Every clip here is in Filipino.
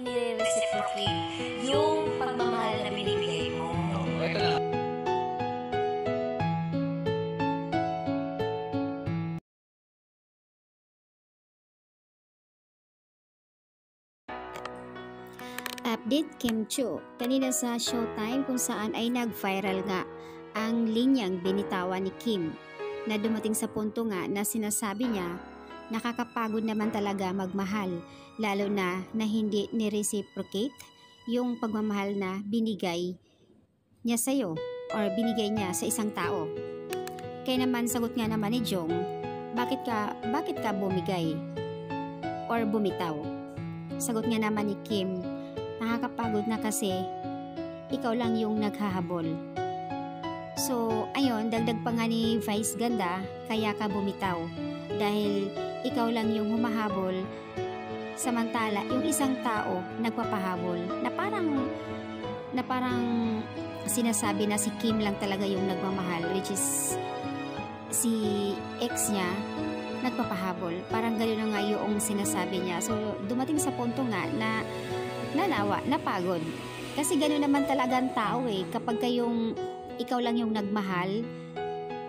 nire-reciprocate yung pagmamahal na binibigay mo. Ito na. Update Kim Chiu kanina sa Showtime kung saan ay nag-viral nga ang linyang binitawan ni Kim na dumating sa punto nga na sinasabi niya nakakapagod naman talaga magmahal lalo na hindi ni-reciprocate yung pagmamahal na binigay niya sa'yo or binigay niya sa isang tao. Kaya naman sagot nga naman ni Jong, bakit ka bumigay or bumitaw? Sagot nga naman ni Kim, nakakapagod na kasi ikaw lang yung naghahabol. So, ayun, dagdag pa nga ni Vice ganda, kaya ka bumitaw. Dahil ikaw lang yung humahabol, samantala yung isang tao nagpapahabol. Na parang sinasabi na si Kim lang talaga yung nagmamahal, which is si ex niya nagpapahabol. Parang gano'n na nga yung sinasabi niya. So, dumating sa punto nga na nanawa, napagod. Kasi gano'n naman talaga ang tao eh. Kapag ikaw lang yung nagmahal,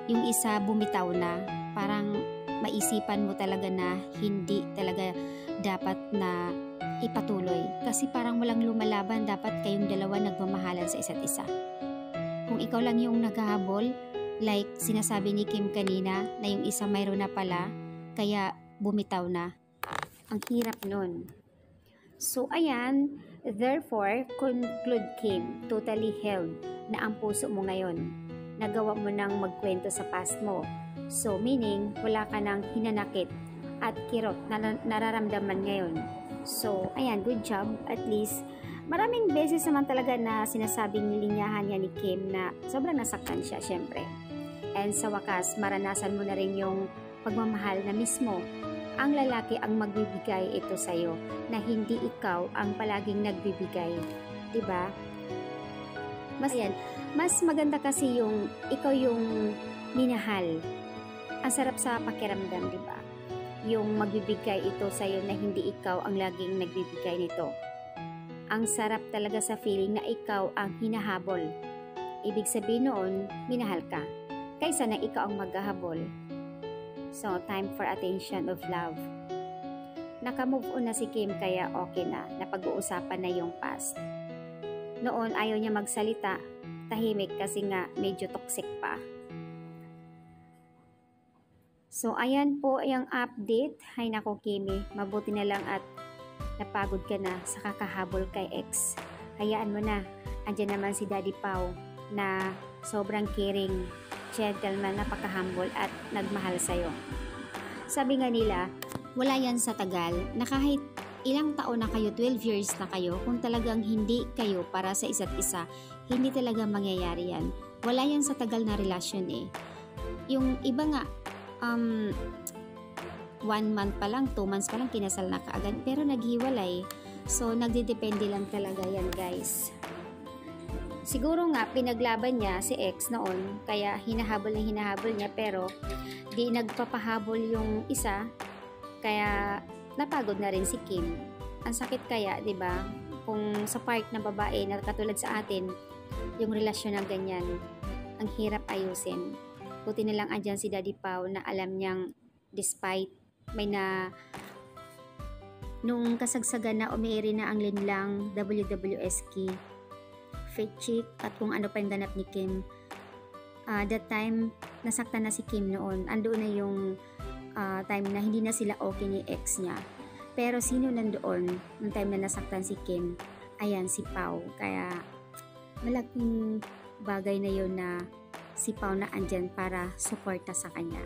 yung isa bumitaw na, parang maisipan mo talaga na hindi talaga dapat na ipatuloy. Kasi parang walang lumalaban, dapat kayong dalawa nagmamahalan sa isa't isa. Kung ikaw lang yung naghahabol, like sinasabi ni Kim kanina, na yung isa mayroon na pala, kaya bumitaw na. Ang hirap nun. So, ayan, therefore, conclude Kim, totally held na ang puso mo ngayon. Nagawa mo nang magkwento sa past mo. So, meaning, wala ka nang hinanakit at kirot na nararamdaman ngayon. So, ayan, good job. At least, maraming beses naman talaga na sinasabing nilinyahan niya ni Kim na sobrang nasaktan siya, syempre. And sa wakas, maranasan mo na rin yung pagmamahal na mismo ang lalaki ang magbibigay ito sa'yo, na hindi ikaw ang palaging nagbibigay. Diba? Mas maganda kasi yung ikaw yung minahal. Ang sarap sa pakiramdam, diba? Yung magbibigay ito sa'yo na hindi ikaw ang laging nagbibigay nito. Ang sarap talaga sa feeling na ikaw ang hinahabol. Ibig sabihin noon, minahal ka, kaysa na ikaw ang maghahabol. So, time for attention of love. Naka-move on na si Kim kaya okay na, napag-uusapan na yung past. Noon ayaw niya magsalita, tahimik kasi nga medyo toxic pa. So, ayan po yung update. Hay nako Kimi, mabuti na lang at napagod ka na sa kakahabol kay ex. Hayaan mo na, andyan naman si Daddy Pao na sobrang caring, gentleman, napaka-humble at nagmahal sa'yo. Sabi nga nila, wala yan sa tagal na kahit ilang taon na kayo, 12 years na kayo, kung talagang hindi kayo para sa isa't isa, hindi talaga mangyayari yan. Wala yan sa tagal na relasyon eh. Yung iba nga, 1 month pa lang, 2 months pa lang, kinasal na kaagad, pero naghiwalay. So, nagdidepende lang talaga yan guys. Siguro nga, pinaglaban niya si ex noon, kaya hinahabol niya, pero di nagpapahabol yung isa, kaya napagod na rin si Kim. Ang sakit kaya, di ba? Kung sa part ng babae na katulad sa atin, yung relasyon na ganyan, ang hirap ayusin. Buti na lang andyan si Daddy Pao na alam niyang despite nung kasagsagan na umiiri na ang linlang WWS key, fake chick at kung ano pa yung ganap ni Kim. That time, nasaktan na si Kim noon. Andoon na yung time na hindi na sila okay ni ex niya. Pero sino nandoon nung time na nasaktan si Kim? Ayan, si Pao. Kaya malaking bagay na yun na si Pao na andyan para suporta sa kanya.